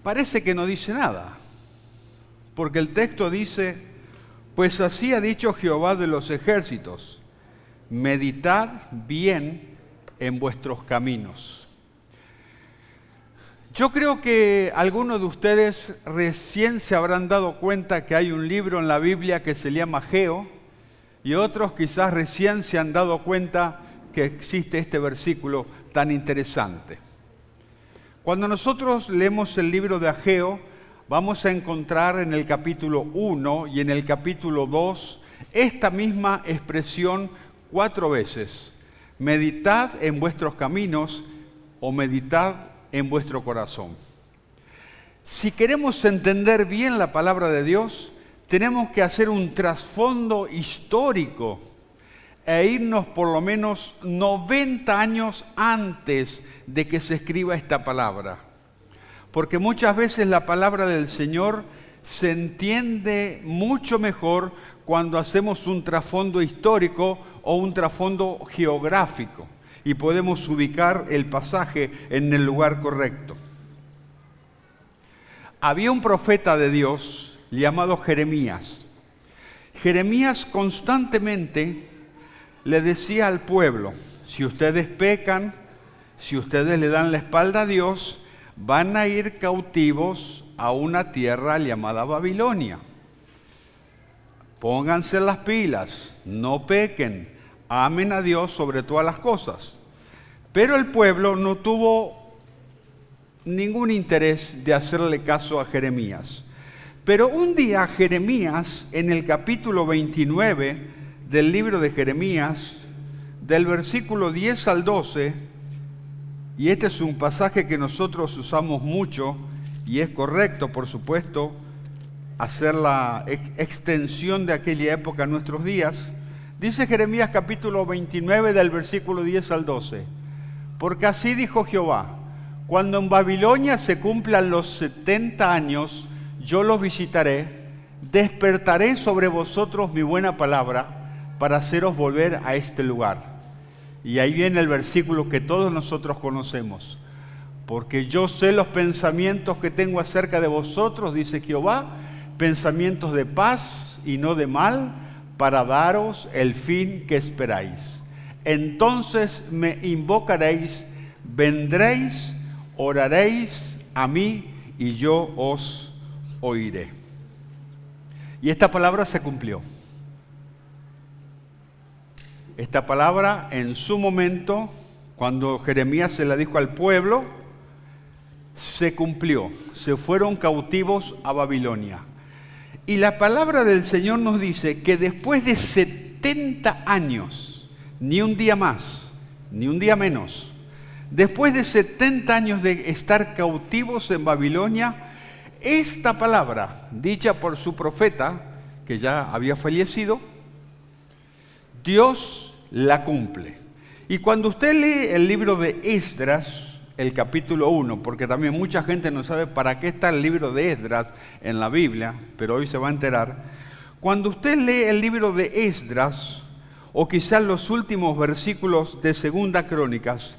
parece que no dice nada, porque el texto dice, pues así ha dicho Jehová de los ejércitos, meditad bien en vuestros caminos. Yo creo que algunos de ustedes recién se habrán dado cuenta que hay un libro en la Biblia que se llama Ageo, y otros quizás recién se han dado cuenta que existe este versículo tan interesante. Cuando nosotros leemos el libro de Ageo, vamos a encontrar en el capítulo 1 y en el capítulo 2 esta misma expresión 4 veces. Meditad en vuestros caminos o meditad en vuestro corazón. Si queremos entender bien la palabra de Dios, tenemos que hacer un trasfondo histórico e irnos por lo menos 90 años antes de que se escriba esta palabra. Porque muchas veces la palabra del Señor se entiende mucho mejor cuando hacemos un trasfondo histórico o un trasfondo geográfico y podemos ubicar el pasaje en el lugar correcto. Había un profeta de Dios llamado Jeremías. Jeremías constantemente le decía al pueblo, si ustedes pecan, si ustedes le dan la espalda a Dios, van a ir cautivos a una tierra llamada Babilonia. Pónganse las pilas, no pequen, amen a Dios sobre todas las cosas. Pero el pueblo no tuvo ningún interés de hacerle caso a Jeremías. Pero un día Jeremías, en el capítulo 29 del libro de Jeremías, del versículo 10 al 12, y este es un pasaje que nosotros usamos mucho, y es correcto, por supuesto, hacer la extensión de aquella época a nuestros días. Dice Jeremías capítulo 29 del versículo 10 al 12, porque así dijo Jehová, cuando en Babilonia se cumplan los 70 años, yo los visitaré, despertaré sobre vosotros mi buena palabra para haceros volver a este lugar. Y ahí viene el versículo que todos nosotros conocemos. Porque yo sé los pensamientos que tengo acerca de vosotros, dice Jehová, pensamientos de paz y no de mal, para daros el fin que esperáis. Entonces me invocaréis, vendréis, oraréis a mí y yo os oiré. Y esta palabra se cumplió. Esta palabra en su momento, cuando Jeremías se la dijo al pueblo, se cumplió. Se fueron cautivos a Babilonia. Y la palabra del Señor nos dice que después de 70 años, ni un día más, ni un día menos, después de 70 años de estar cautivos en Babilonia, esta palabra, dicha por su profeta, que ya había fallecido, Dios la cumple. Y cuando usted lee el libro de Esdras, el capítulo 1, porque también mucha gente no sabe para qué está el libro de Esdras en la Biblia, pero hoy se va a enterar. Cuando usted lee el libro de Esdras, o quizás los últimos versículos de Segunda Crónicas,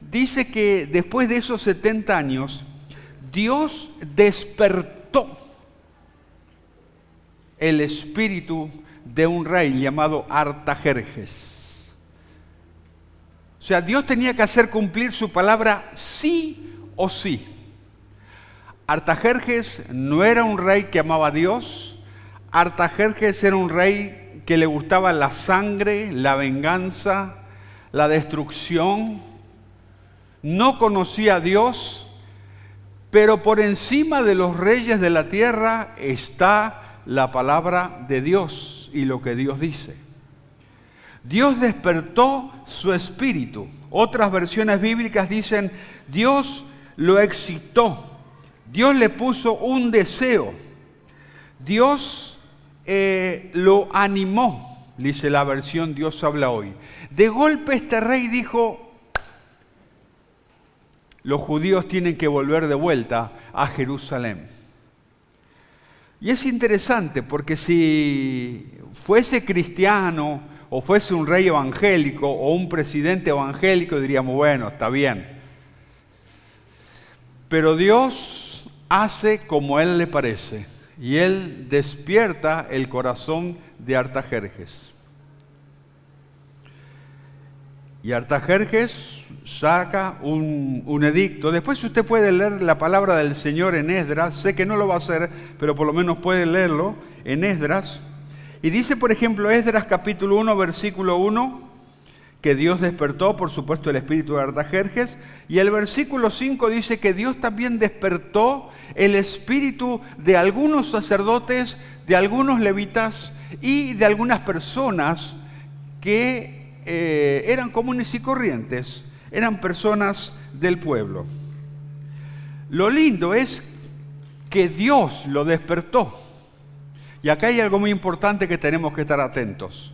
dice que después de esos 70 años, Dios despertó el espíritu de un rey llamado Artajerjes. O sea, Dios tenía que hacer cumplir su palabra sí o sí. Artajerjes no era un rey que amaba a Dios. Artajerjes era un rey que le gustaba la sangre, la venganza, la destrucción. No conocía a Dios, pero por encima de los reyes de la tierra está la palabra de Dios y lo que Dios dice. Dios despertó su espíritu. Otras versiones bíblicas dicen, Dios lo excitó. Dios le puso un deseo. Dios lo animó, dice la versión Dios habla hoy. De golpe este rey dijo, los judíos tienen que volver de vuelta a Jerusalén. Y es interesante porque si fuese cristiano o fuese un rey evangélico o un presidente evangélico, diríamos, bueno, está bien. Pero Dios hace como a él le parece y él despierta el corazón de Artajerjes. Y Artajerjes saca un edicto. Después usted puede leer la palabra del Señor en Esdras. Sé que no lo va a hacer, pero por lo menos puede leerlo en Esdras. Y dice, por ejemplo, Esdras capítulo 1, versículo 1, que Dios despertó, por supuesto, el espíritu de Artajerjes. Y el versículo 5 dice que Dios también despertó el espíritu de algunos sacerdotes, de algunos levitas y de algunas personas que eran comunes y corrientes, eran personas del pueblo. Lo lindo es que Dios lo despertó. Y acá hay algo muy importante que tenemos que estar atentos.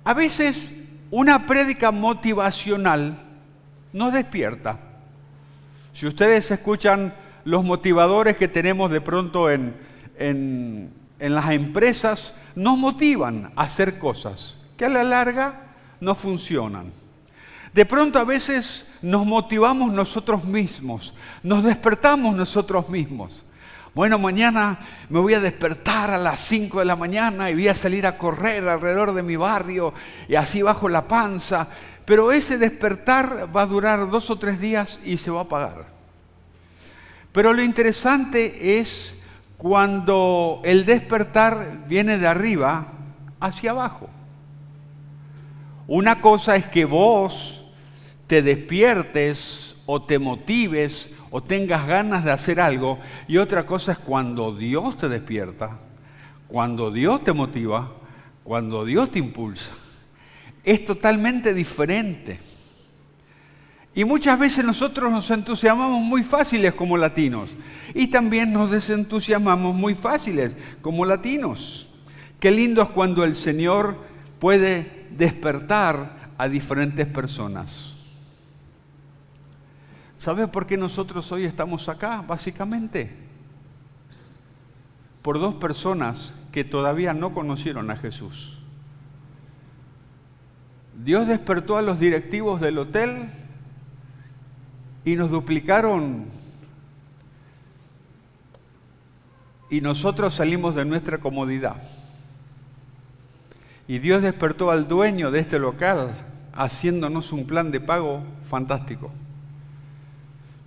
A veces una prédica motivacional nos despierta. Si ustedes escuchan los motivadores que tenemos de pronto en las empresas, nos motivan a hacer cosas que a la larga no funcionan. De pronto a veces nos motivamos nosotros mismos, nos despertamos nosotros mismos. Bueno, mañana me voy a despertar a las 5 de la mañana y voy a salir a correr alrededor de mi barrio y así bajo la panza. Pero ese despertar va a durar 2 o 3 días y se va a apagar. Pero lo interesante es cuando el despertar viene de arriba hacia abajo. Una cosa es que vos te despiertes o te motives o tengas ganas de hacer algo, y otra cosa es cuando Dios te despierta, cuando Dios te motiva, cuando Dios te impulsa. Es totalmente diferente. Y muchas veces nosotros nos entusiasmamos muy fáciles como latinos y también nos desentusiasmamos muy fáciles como latinos. Qué lindo es cuando el Señor puede despertar a diferentes personas. ¿Sabe por qué nosotros hoy estamos acá? Básicamente, por 2 personas que todavía no conocieron a Jesús. Dios despertó a los directivos del hotel y nos duplicaron y nosotros salimos de nuestra comodidad. Y Dios despertó al dueño de este local haciéndonos un plan de pago fantástico.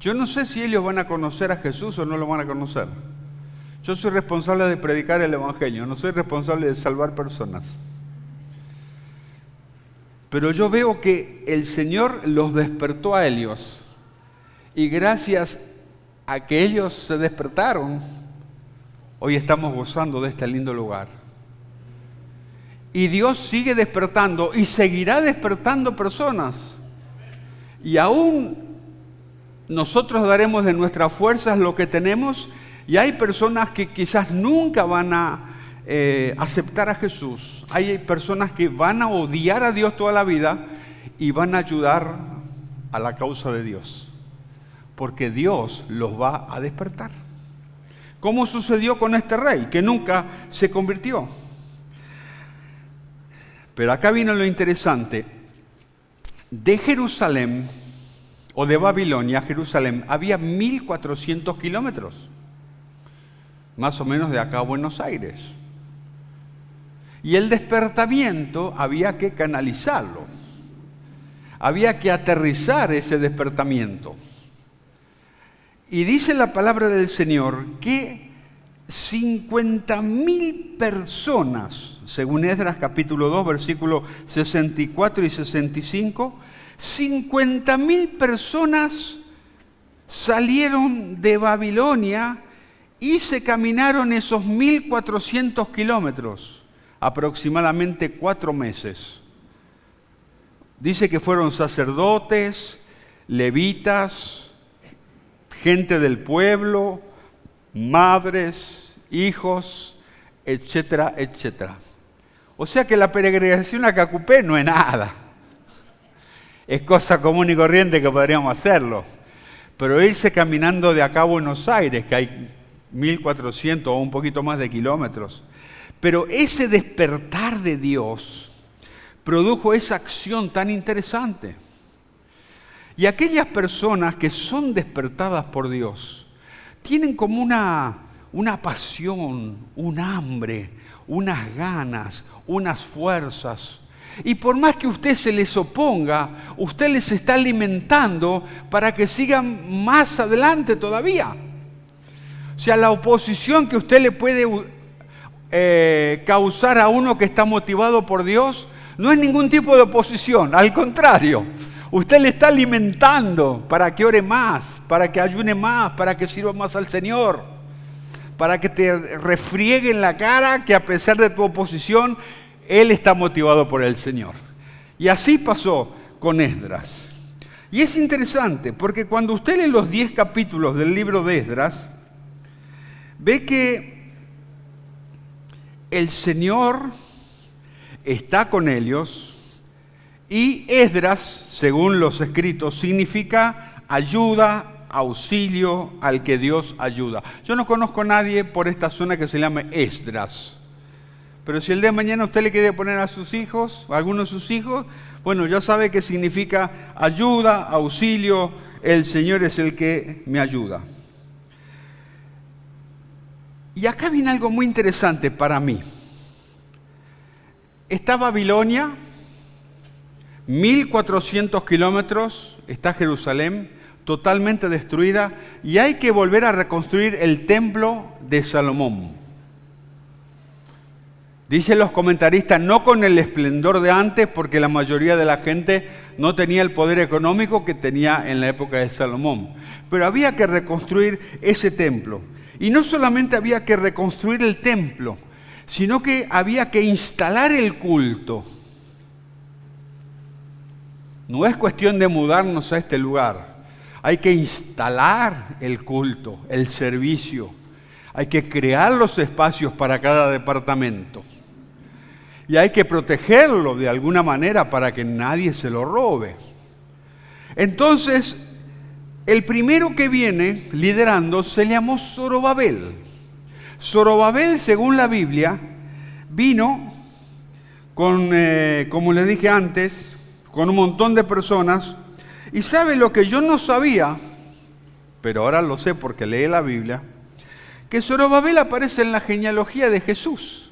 Yo no sé si ellos van a conocer a Jesús o no lo van a conocer. Yo soy responsable de predicar el Evangelio, no soy responsable de salvar personas. Pero yo veo que el Señor los despertó a ellos. Y gracias a que ellos se despertaron, hoy estamos gozando de este lindo lugar. Y Dios sigue despertando y seguirá despertando personas. Y aún nosotros daremos de nuestras fuerzas lo que tenemos, y hay personas que quizás nunca van a aceptar a Jesús. Hay personas que van a odiar a Dios toda la vida y van a ayudar a la causa de Dios, porque Dios los va a despertar. ¿Cómo sucedió con este rey que nunca se convirtió? Pero acá viene lo interesante. De Jerusalén, o de Babilonia a Jerusalén, había 1400 kilómetros, más o menos de acá a Buenos Aires. Y el despertamiento había que canalizarlo, había que aterrizar ese despertamiento. Y dice la palabra del Señor que 50.000 personas, según Esdras capítulo 2, versículos 64 y 65, 50.000 personas salieron de Babilonia y se caminaron esos 1400 kilómetros, aproximadamente 4 meses. Dice que fueron sacerdotes, levitas, gente del pueblo, madres, hijos, etcétera, etcétera. O sea que la peregrinación a Cacupé no es nada. Es cosa común y corriente que podríamos hacerlo. Pero irse caminando de acá a Buenos Aires, que hay 1400 o un poquito más de kilómetros. Pero ese despertar de Dios produjo esa acción tan interesante. Y aquellas personas que son despertadas por Dios tienen como una pasión, un hambre, unas ganas, unas fuerzas. Y por más que usted se les oponga, usted les está alimentando para que sigan más adelante todavía. O sea, la oposición que usted le puede causar a uno que está motivado por Dios no es ningún tipo de oposición, al contrario. Usted le está alimentando para que ore más, para que ayune más, para que sirva más al Señor, para que te refriegue en la cara que a pesar de tu oposición, Él está motivado por el Señor. Y así pasó con Esdras. Y es interesante, porque cuando usted lee los 10 capítulos del libro de Esdras, ve que el Señor está con ellos y Esdras, según los escritos, significa ayuda, auxilio, al que Dios ayuda. Yo no conozco a nadie por esta zona que se llame Esdras. Pero si el día de mañana usted le quiere poner a sus hijos, a alguno de sus hijos, bueno, ya sabe que significa ayuda, auxilio, el Señor es el que me ayuda. Y acá viene algo muy interesante para mí. Está Babilonia, 1400 kilómetros, está Jerusalén, totalmente destruida, y hay que volver a reconstruir el templo de Salomón. Dicen los comentaristas, no con el esplendor de antes, porque la mayoría de la gente no tenía el poder económico que tenía en la época de Salomón. Pero había que reconstruir ese templo. Y no solamente había que reconstruir el templo, sino que había que instalar el culto. No es cuestión de mudarnos a este lugar. Hay que instalar el culto, el servicio. Hay que crear los espacios para cada departamento. Y hay que protegerlo de alguna manera para que nadie se lo robe. Entonces, el primero que viene liderando se llamó Zorobabel. Zorobabel, según la Biblia, vino con, como les dije antes, con un montón de personas. Y sabe lo que yo no sabía, pero ahora lo sé porque leí la Biblia, que Zorobabel aparece en la genealogía de Jesús,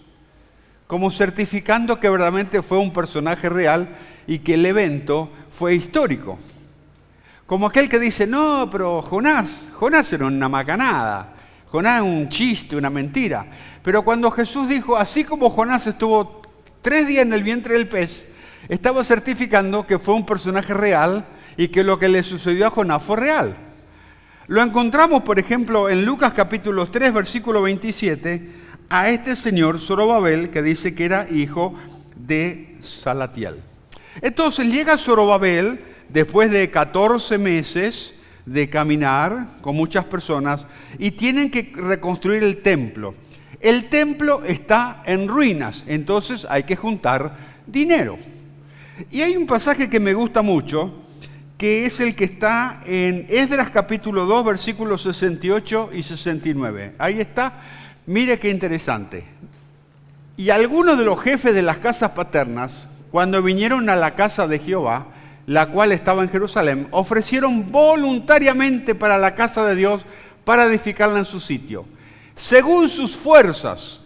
como certificando que verdaderamente fue un personaje real y que el evento fue histórico. Como aquel que dice, no, pero Jonás era una macanada, Jonás es un chiste, una mentira. Pero cuando Jesús dijo, así como Jonás estuvo 3 días en el vientre del pez, estaba certificando que fue un personaje real y que lo que le sucedió a Jonás fue real. Lo encontramos, por ejemplo, en Lucas capítulo 3, versículo 27, a este señor Zorobabel, que dice que era hijo de Salatiel. Entonces llega Zorobabel, después de 14 meses de caminar con muchas personas, y tienen que reconstruir el templo. El templo está en ruinas, entonces hay que juntar dinero. Y hay un pasaje que me gusta mucho, que es el que está en Esdras capítulo 2, versículos 68 y 69. Ahí está, mire qué interesante. Y algunos de los jefes de las casas paternas, cuando vinieron a la casa de Jehová, la cual estaba en Jerusalén, ofrecieron voluntariamente para la casa de Dios para edificarla en su sitio. Según sus fuerzas,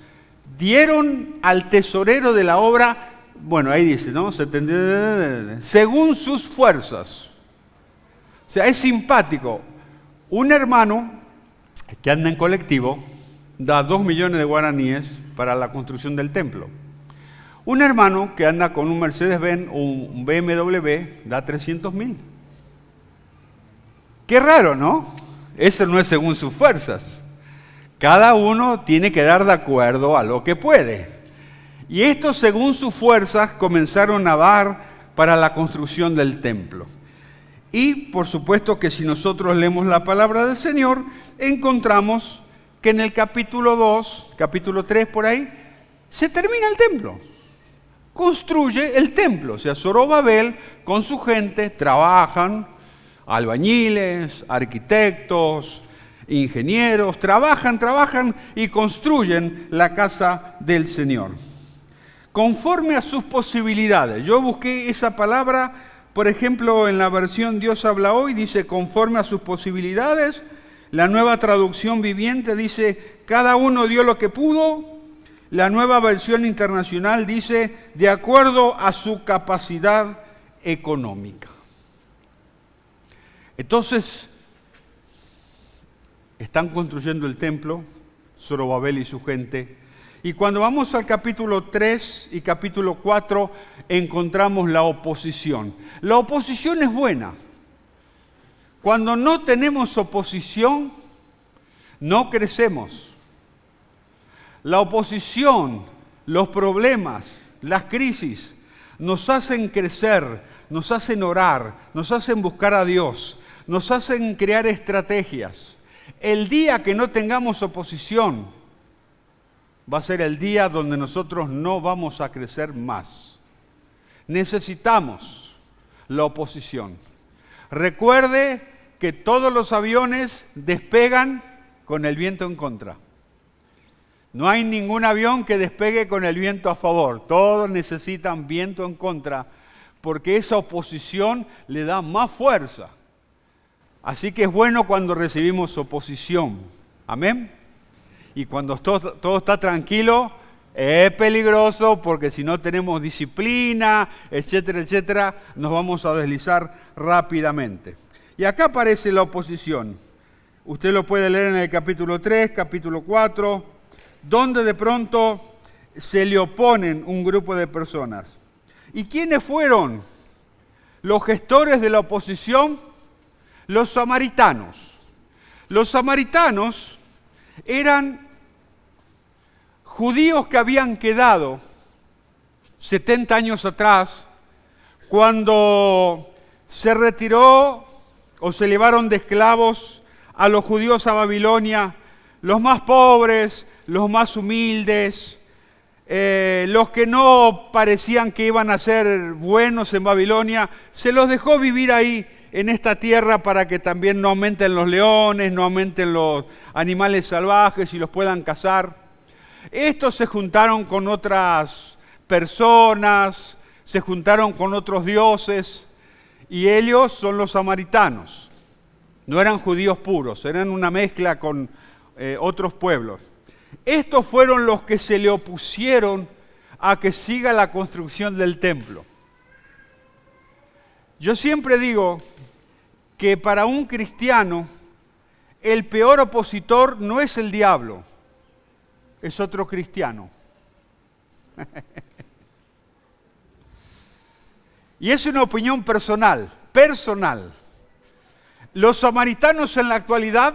dieron al tesorero de la obra, bueno, ahí dice, ¿no? Según sus fuerzas. O sea, es simpático. Un hermano que anda en colectivo da 2 millones de guaraníes para la construcción del templo. Un hermano que anda con un Mercedes-Benz o un BMW da 300.000. Qué raro, ¿no? Eso no es según sus fuerzas. Cada uno tiene que dar de acuerdo a lo que puede. Y estos, según sus fuerzas, comenzaron a dar para la construcción del templo. Y por supuesto que si nosotros leemos la palabra del Señor, encontramos que en el capítulo 2, capítulo 3 por ahí, se termina el templo. Construye el templo. O sea, Zorobabel con su gente trabajan, albañiles, arquitectos, ingenieros, trabajan y construyen la casa del Señor. Conforme a sus posibilidades. Yo busqué esa palabra, por ejemplo, en la versión Dios habla hoy, dice conforme a sus posibilidades, La Nueva Traducción Viviente dice, cada uno dio lo que pudo. La Nueva Versión Internacional dice, de acuerdo a su capacidad económica. Entonces, están construyendo el templo, Zorobabel y su gente. Y cuando vamos al capítulo 3 y capítulo 4, encontramos la oposición. La oposición es buena. Cuando no tenemos oposición, no crecemos. La oposición, los problemas, las crisis, nos hacen crecer, nos hacen orar, nos hacen buscar a Dios, nos hacen crear estrategias. El día que no tengamos oposición, va a ser el día donde nosotros no vamos a crecer más. Necesitamos la oposición. Recuerde que todos los aviones despegan con el viento en contra. No hay ningún avión que despegue con el viento a favor. Todos necesitan viento en contra porque esa oposición le da más fuerza. Así que es bueno cuando recibimos oposición. Amén. Y cuando todo está tranquilo, es peligroso porque si no tenemos disciplina, etcétera, etcétera, nos vamos a deslizar rápidamente. Y acá aparece la oposición. Usted lo puede leer en el capítulo 3, capítulo 4, donde de pronto se le oponen un grupo de personas. ¿Y quiénes fueron los gestores de la oposición? Los samaritanos. Los samaritanos eran judíos que habían quedado 70 años atrás, cuando se retiró o se llevaron de esclavos a los judíos a Babilonia, los más pobres, los más humildes, los que no parecían que iban a ser buenos en Babilonia, se los dejó vivir ahí en esta tierra para que también no aumenten los leones, no aumenten los animales salvajes y los puedan cazar. Estos se juntaron con otras personas, se juntaron con otros dioses, y ellos son los samaritanos. No eran judíos puros, eran una mezcla con otros pueblos. Estos fueron los que se le opusieron a que siga la construcción del templo. Yo siempre digo que para un cristiano el peor opositor no es el diablo, es otro cristiano. Y es una opinión personal. Los samaritanos en la actualidad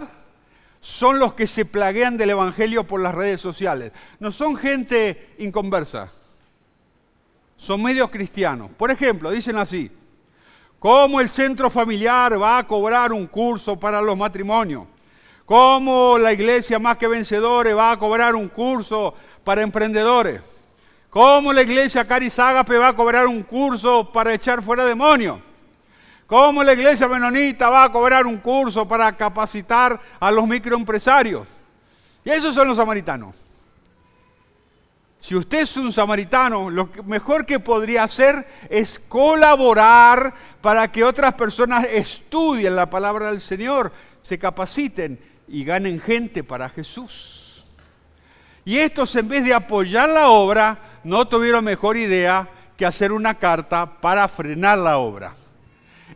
son los que se plaguean del evangelio por las redes sociales. No son gente inconversa, son medios cristianos. Por ejemplo, dicen así: ¿cómo el centro familiar va a cobrar un curso para los matrimonios? ¿Cómo la iglesia Más que Vencedores va a cobrar un curso para emprendedores? ¿Cómo la iglesia Caris Ágape va a cobrar un curso para echar fuera demonios? ¿Cómo la iglesia menonita va a cobrar un curso para capacitar a los microempresarios? Y esos son los samaritanos. Si usted es un samaritano, lo mejor que podría hacer es colaborar para que otras personas estudien la palabra del Señor, se capaciten y ganen gente para Jesús. Y estos, en vez de apoyar la obra, no tuvieron mejor idea que hacer una carta para frenar la obra.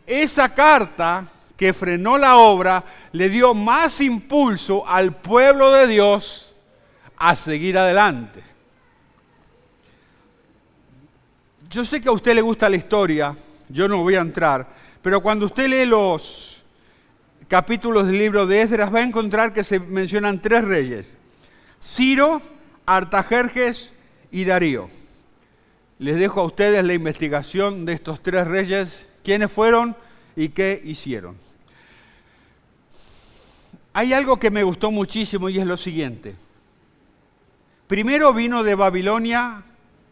Esa carta que frenó la obra le dio más impulso al pueblo de Dios a seguir adelante. Yo sé que a usted le gusta la historia, yo no voy a entrar, pero cuando usted lee los capítulos del libro de Esdras va a encontrar que se mencionan 3 reyes: Ciro, Artajerjes y Darío. Les dejo a ustedes la investigación de estos 3 reyes, quiénes fueron y qué hicieron. Hay algo que me gustó muchísimo y es lo siguiente. Primero vino de Babilonia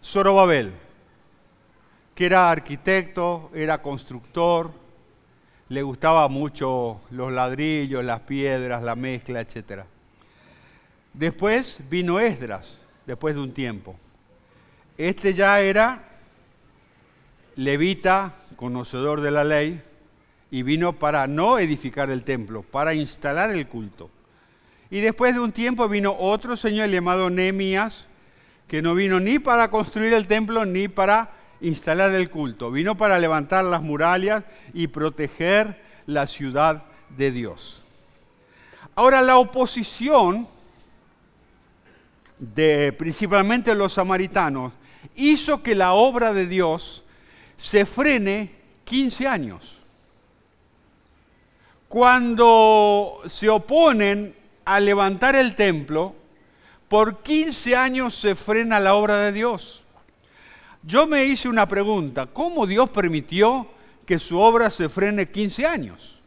Zorobabel, que era arquitecto, era constructor, le gustaba mucho los ladrillos, las piedras, la mezcla, etc. Después vino Esdras, después de un tiempo. Este ya era levita, conocedor de la ley, y vino para no edificar el templo, para instalar el culto. Y después de un tiempo vino otro señor llamado Nehemías, que no vino ni para construir el templo ni para instalar el culto. Vino para levantar las murallas y proteger la ciudad de Dios. Ahora, la oposición principalmente los samaritanos hizo que la obra de Dios se frene 15 años. Cuando se oponen a levantar el templo, por 15 años se frena la obra de Dios. Yo me hice una pregunta: ¿cómo Dios permitió que su obra se frene 15 años?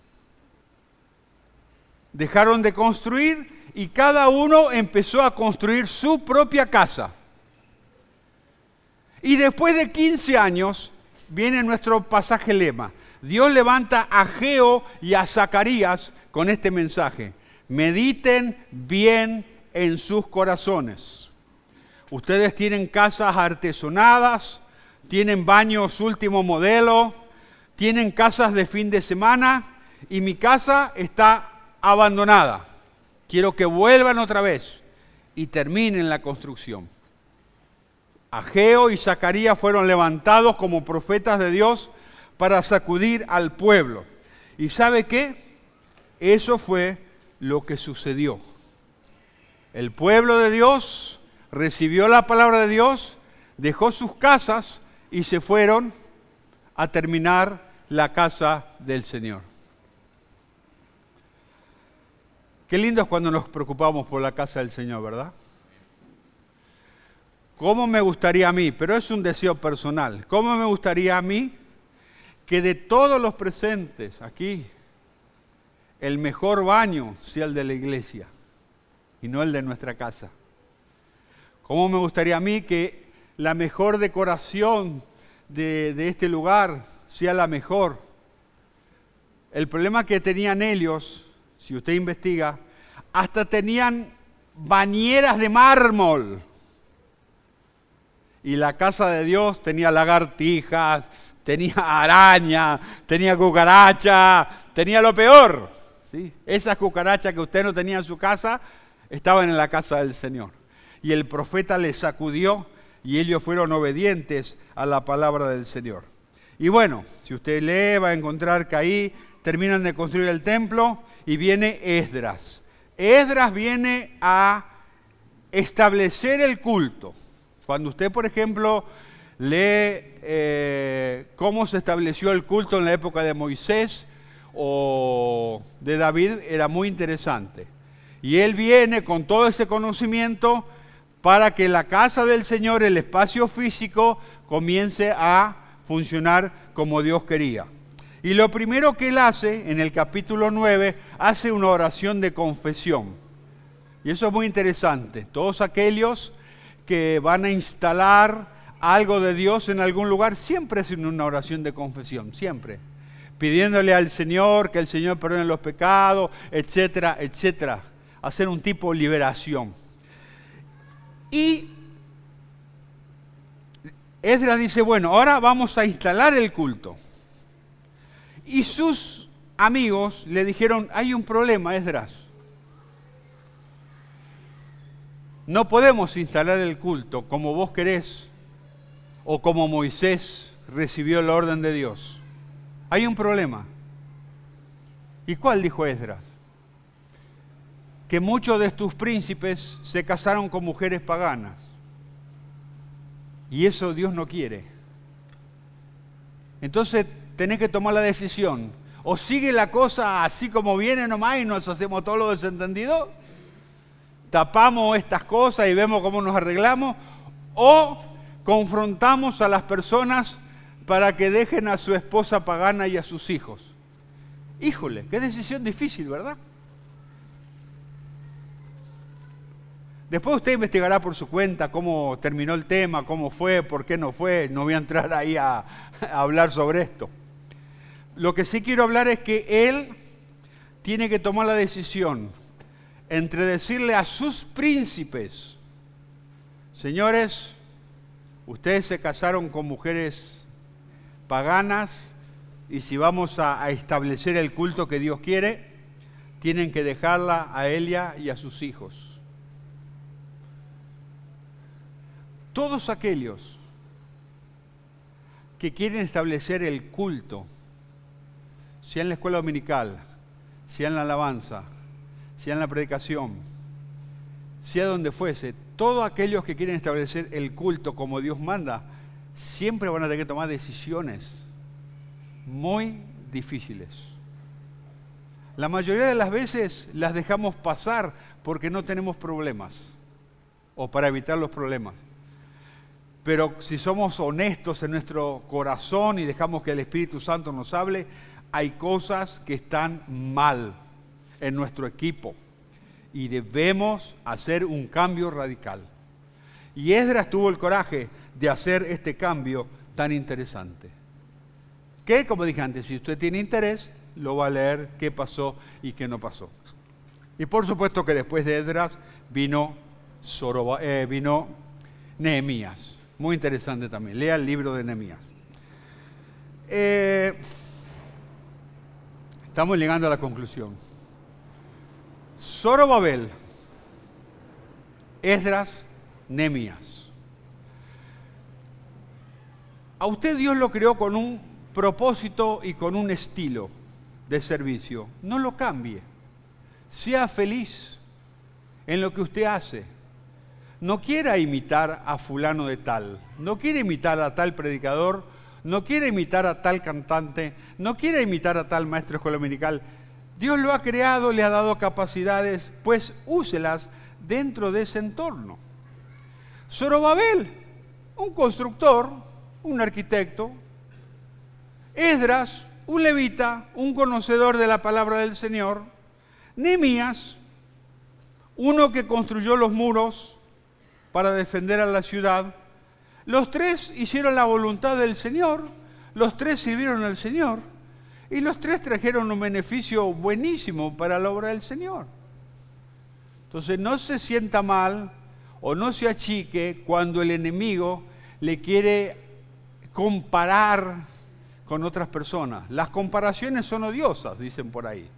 Dejaron de construir y cada uno empezó a construir su propia casa. Y después de 15 años viene nuestro pasaje lema. Dios levanta a Ageo y a Zacarías con este mensaje: mediten bien en sus corazones. Ustedes tienen casas artesonadas, tienen baños último modelo, tienen casas de fin de semana y mi casa está abandonada. Quiero que vuelvan otra vez y terminen la construcción. Ageo y Zacarías fueron levantados como profetas de Dios para sacudir al pueblo. ¿Y sabe qué? Eso fue lo que sucedió. El pueblo de Dios recibió la palabra de Dios, dejó sus casas y se fueron a terminar la casa del Señor. Qué lindo es cuando nos preocupamos por la casa del Señor, ¿verdad? ¿Cómo me gustaría a mí? Pero es un deseo personal. ¿Cómo me gustaría a mí que de todos los presentes aquí, el mejor baño sea el de la iglesia y no el de nuestra casa? ¿Cómo me gustaría a mí que la mejor decoración de este lugar sea la mejor? El problema que tenían ellos, si usted investiga, hasta tenían bañeras de mármol. Y la casa de Dios tenía lagartijas, tenía araña, tenía cucaracha, tenía lo peor. ¿Sí? Esas cucarachas que usted no tenía en su casa estaban en la casa del Señor. Y el profeta les sacudió y ellos fueron obedientes a la palabra del Señor. Y bueno, si usted lee, va a encontrar que ahí terminan de construir el templo y viene Esdras. Esdras viene a establecer el culto. Cuando usted, por ejemplo, lee cómo se estableció el culto en la época de Moisés o de David, era muy interesante. Y él viene con todo ese conocimiento para que la casa del Señor, el espacio físico, comience a funcionar como Dios quería. Y lo primero que él hace, en el capítulo 9, hace una oración de confesión. Y eso es muy interesante. Todos aquellos que van a instalar algo de Dios en algún lugar, siempre hacen una oración de confesión, siempre. Pidiéndole al Señor que el Señor perdone los pecados, etcétera, etcétera. Hacer un tipo de liberación. Y Esdras dice, bueno, ahora vamos a instalar el culto. Y sus amigos le dijeron, hay un problema, Esdras. No podemos instalar el culto como vos querés o como Moisés recibió la orden de Dios. Hay un problema. ¿Y cuál? Dijo Esdras. Que muchos de tus príncipes se casaron con mujeres paganas. Y eso Dios no quiere. Entonces tenés que tomar la decisión. O sigue la cosa así como viene nomás y nos hacemos todos los desentendidos. Tapamos estas cosas y vemos cómo nos arreglamos. O confrontamos a las personas para que dejen a su esposa pagana y a sus hijos. Híjole, qué decisión difícil, ¿verdad? Después usted investigará por su cuenta cómo terminó el tema, cómo fue, por qué no fue. No voy a entrar ahí a hablar sobre esto. Lo que sí quiero hablar es que él tiene que tomar la decisión entre decirle a sus príncipes, señores, ustedes se casaron con mujeres paganas y si vamos a establecer el culto que Dios quiere, tienen que dejarla a Elia y a sus hijos. Todos aquellos que quieren establecer el culto, sea en la escuela dominical, sea en la alabanza, sea en la predicación, sea donde fuese, todos aquellos que quieren establecer el culto como Dios manda, siempre van a tener que tomar decisiones muy difíciles. La mayoría de las veces las dejamos pasar porque no tenemos problemas o para evitar los problemas. Pero si somos honestos en nuestro corazón y dejamos que el Espíritu Santo nos hable, hay cosas que están mal en nuestro equipo y debemos hacer un cambio radical. Y Esdras tuvo el coraje de hacer este cambio tan interesante. Que, como dije antes, si usted tiene interés, lo va a leer qué pasó y qué no pasó. Y por supuesto que después de Esdras vino Nehemías. Muy interesante también. Lea el libro de Nehemías. Estamos llegando a la conclusión. Zorobabel, Esdras, Nehemías. A usted Dios lo creó con un propósito y con un estilo de servicio. No lo cambie. Sea feliz en lo que usted hace. No quiera imitar a fulano de tal. No quiere imitar a tal predicador. No quiere imitar a tal cantante. No quiere imitar a tal maestro de escuela dominical. Dios lo ha creado, le ha dado capacidades, pues úselas dentro de ese entorno. Zorobabel, un constructor, un arquitecto. Esdras, un levita, un conocedor de la palabra del Señor. Nehemías, uno que construyó los muros para defender a la ciudad. Los tres hicieron la voluntad del Señor, los tres sirvieron al Señor y los tres trajeron un beneficio buenísimo para la obra del Señor. Entonces no se sienta mal o no se achique cuando el enemigo le quiere comparar con otras personas. Las comparaciones son odiosas, dicen por ahí.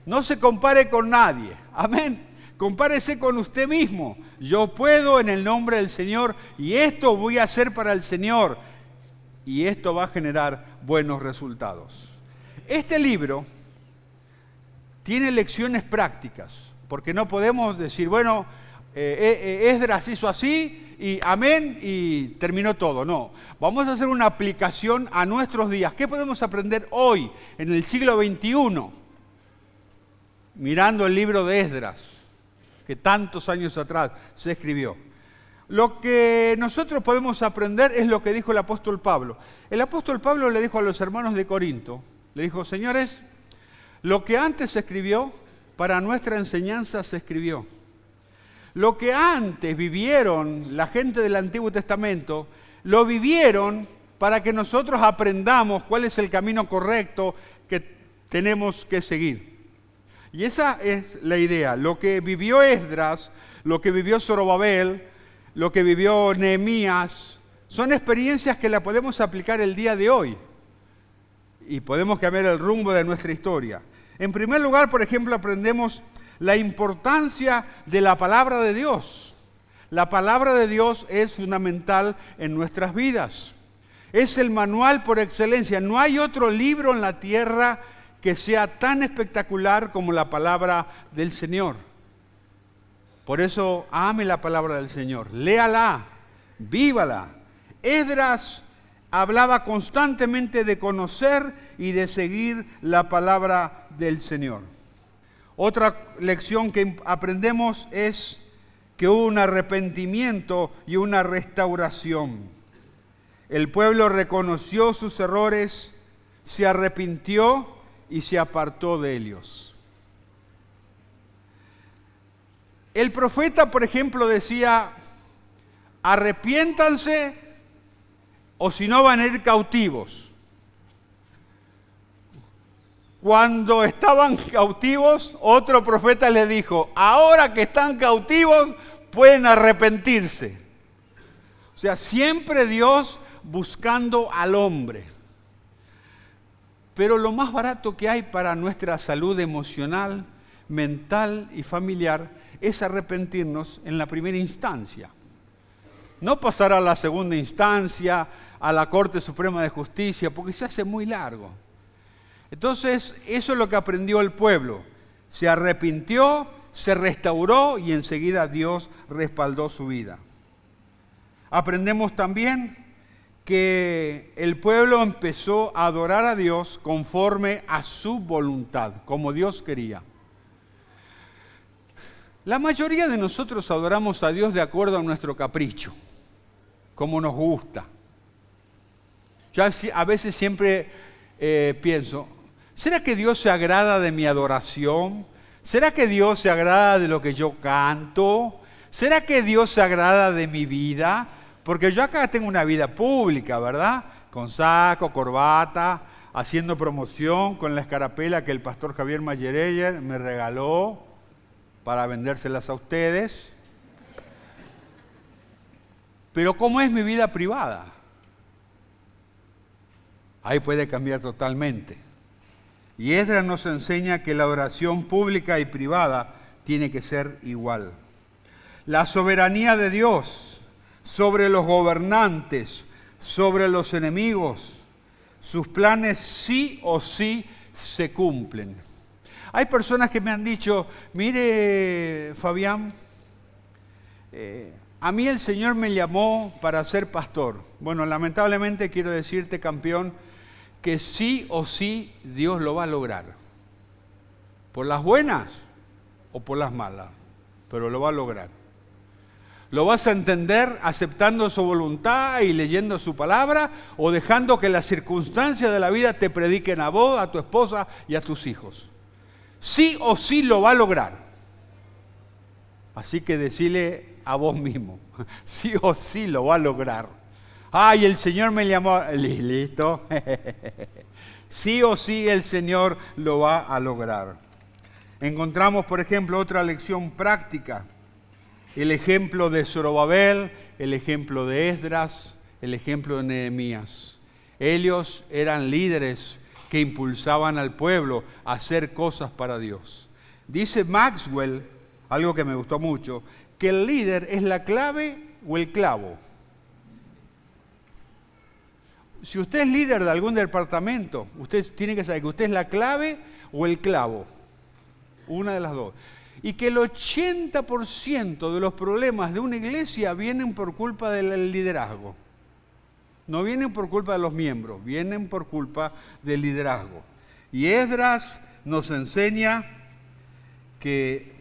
No se compare con nadie. Amén. Compárese con usted mismo. Yo puedo en el nombre del Señor y esto voy a hacer para el Señor. Y esto va a generar buenos resultados. Este libro tiene lecciones prácticas, porque no podemos decir, bueno, Esdras hizo así y amén y terminó todo. No, vamos a hacer una aplicación a nuestros días. ¿Qué podemos aprender hoy, en el siglo XXI? Mirando el libro de Esdras, que tantos años atrás se escribió. Lo que nosotros podemos aprender es lo que dijo el apóstol Pablo. El apóstol Pablo le dijo a los hermanos de Corinto, le dijo, señores, lo que antes se escribió, para nuestra enseñanza se escribió. Lo que antes vivieron la gente del Antiguo Testamento, lo vivieron para que nosotros aprendamos cuál es el camino correcto que tenemos que seguir. Y esa es la idea. Lo que vivió Esdras, lo que vivió Zorobabel, lo que vivió Nehemías, son experiencias que las podemos aplicar el día de hoy. Y podemos cambiar el rumbo de nuestra historia. En primer lugar, por ejemplo, aprendemos la importancia de la palabra de Dios. La palabra de Dios es fundamental en nuestras vidas. Es el manual por excelencia. No hay otro libro en la tierra que sea tan espectacular como la palabra del Señor. Por eso ame la palabra del Señor, léala, vívala. Esdras hablaba constantemente de conocer y de seguir la palabra del Señor. Otra lección que aprendemos es que hubo un arrepentimiento y una restauración. El pueblo reconoció sus errores, se arrepintió y se apartó de ellos. El profeta, por ejemplo, decía, arrepiéntanse o si no van a ir cautivos. Cuando estaban cautivos, otro profeta les dijo, ahora que están cautivos, pueden arrepentirse. O sea, siempre Dios buscando al hombre. Pero lo más barato que hay para nuestra salud emocional, mental y familiar es arrepentirnos en la primera instancia. No pasar a la segunda instancia, a la Corte Suprema de Justicia, porque se hace muy largo. Entonces, eso es lo que aprendió el pueblo. Se arrepintió, se restauró y enseguida Dios respaldó su vida. Aprendemos también que el pueblo empezó a adorar a Dios conforme a su voluntad, como Dios quería. La mayoría de nosotros adoramos a Dios de acuerdo a nuestro capricho, como nos gusta. Yo a veces siempre pienso, ¿será que Dios se agrada de mi adoración? ¿Será que Dios se agrada de lo que yo canto? ¿Será que Dios se agrada de mi vida? Porque yo acá tengo una vida pública, ¿verdad? Con saco, corbata, haciendo promoción con la escarapela que el pastor Javier Mayereyer me regaló para vendérselas a ustedes. Pero ¿cómo es mi vida privada? Ahí puede cambiar totalmente. Y Esdras nos enseña que la oración pública y privada tiene que ser igual. La soberanía de Dios sobre los gobernantes, sobre los enemigos, sus planes sí o sí se cumplen. Hay personas que me han dicho, mire Fabián, a mí el Señor me llamó para ser pastor. Bueno, lamentablemente quiero decirte, campeón, que sí o sí Dios lo va a lograr. Por las buenas o por las malas, pero lo va a lograr. ¿Lo vas a entender aceptando su voluntad y leyendo su palabra o dejando que las circunstancias de la vida te prediquen a vos, a tu esposa y a tus hijos? Sí o sí lo va a lograr. Así que decile a vos mismo, sí o sí lo va a lograr. Ay, el Señor me llamó. Listo. Sí o sí el Señor lo va a lograr. Encontramos, por ejemplo, otra lección práctica. El ejemplo de Zorobabel, el ejemplo de Esdras, el ejemplo de Nehemías. Ellos eran líderes que impulsaban al pueblo a hacer cosas para Dios. Dice Maxwell, algo que me gustó mucho, que el líder es la clave o el clavo. Si usted es líder de algún departamento, usted tiene que saber que usted es la clave o el clavo. Una de las dos. Y que el 80% de los problemas de una iglesia vienen por culpa del liderazgo. No vienen por culpa de los miembros, vienen por culpa del liderazgo. Y Esdras nos enseña que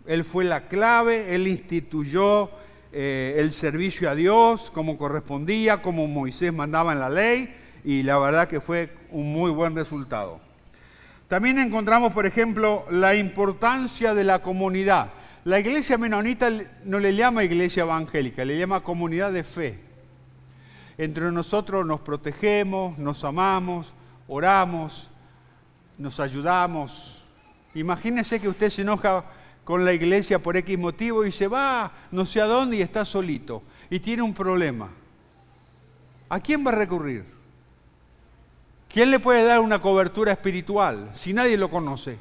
él fue la clave, él instituyó el servicio a Dios como correspondía, como Moisés mandaba en la ley, y la verdad que fue un muy buen resultado. También encontramos, por ejemplo, la importancia de la comunidad. La iglesia menonita no le llama iglesia evangélica, le llama comunidad de fe. Entre nosotros nos protegemos, nos amamos, oramos, nos ayudamos. Imagínese que usted se enoja con la iglesia por X motivo y se va no sé a dónde y está solito y tiene un problema. ¿A quién va a recurrir? ¿Quién le puede dar una cobertura espiritual si nadie lo conoce?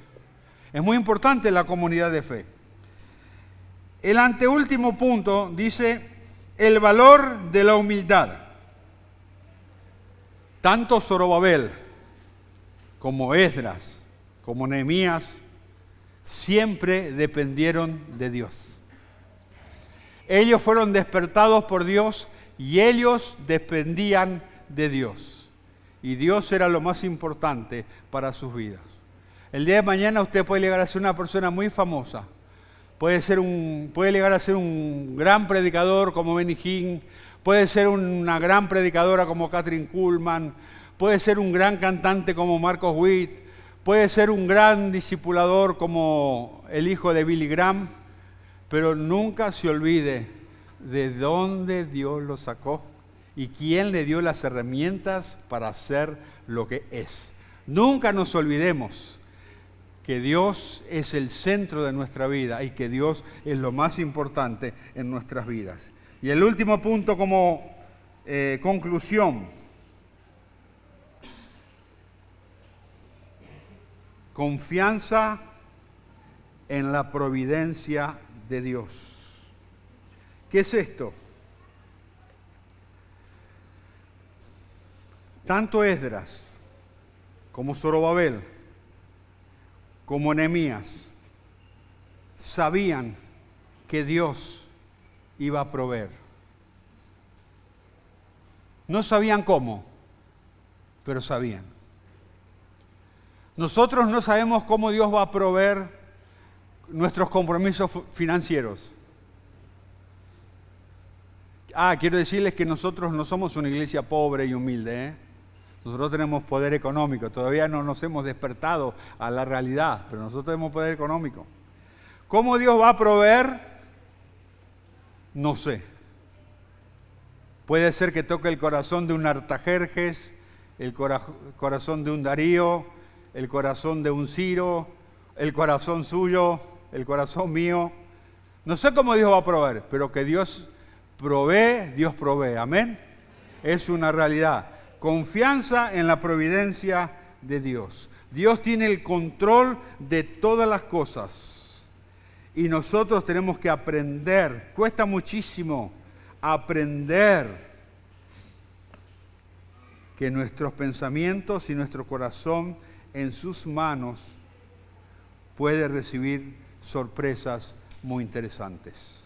Es muy importante la comunidad de fe. El anteúltimo punto dice el valor de la humildad. Tanto Zorobabel como Esdras, como Nehemías, siempre dependieron de Dios. Ellos fueron despertados por Dios y ellos dependían de Dios. Y Dios era lo más importante para sus vidas. El día de mañana usted puede llegar a ser una persona muy famosa. Puede llegar a ser un gran predicador como Benny Hinn. Puede ser una gran predicadora como Kathryn Kuhlman. Puede ser un gran cantante como Marcos Witt. Puede ser un gran discipulador como el hijo de Billy Graham. Pero nunca se olvide de dónde Dios lo sacó y quién le dio las herramientas para hacer lo que es. Nunca nos olvidemos que Dios es el centro de nuestra vida y que Dios es lo más importante en nuestras vidas. Y el último punto como conclusión. Confianza en la providencia de Dios. ¿Qué es esto? Tanto Esdras como Zorobabel como Nehemías sabían que Dios iba a proveer. No sabían cómo, pero sabían. Nosotros no sabemos cómo Dios va a proveer nuestros compromisos financieros. Quiero decirles que nosotros no somos una iglesia pobre y humilde, ¿eh? Nosotros tenemos poder económico. Todavía no nos hemos despertado a la realidad, pero nosotros tenemos poder económico. ¿Cómo Dios va a proveer? No sé. Puede ser que toque el corazón de un Artajerjes, el corazón de un Darío, el corazón de un Ciro, el corazón suyo, el corazón mío. No sé cómo Dios va a proveer, pero que Dios provee. Amén. Es una realidad. Confianza en la providencia de Dios. Dios tiene el control de todas las cosas. Y nosotros tenemos que aprender. Cuesta muchísimo aprender que nuestros pensamientos y nuestro corazón en sus manos puede recibir sorpresas muy interesantes.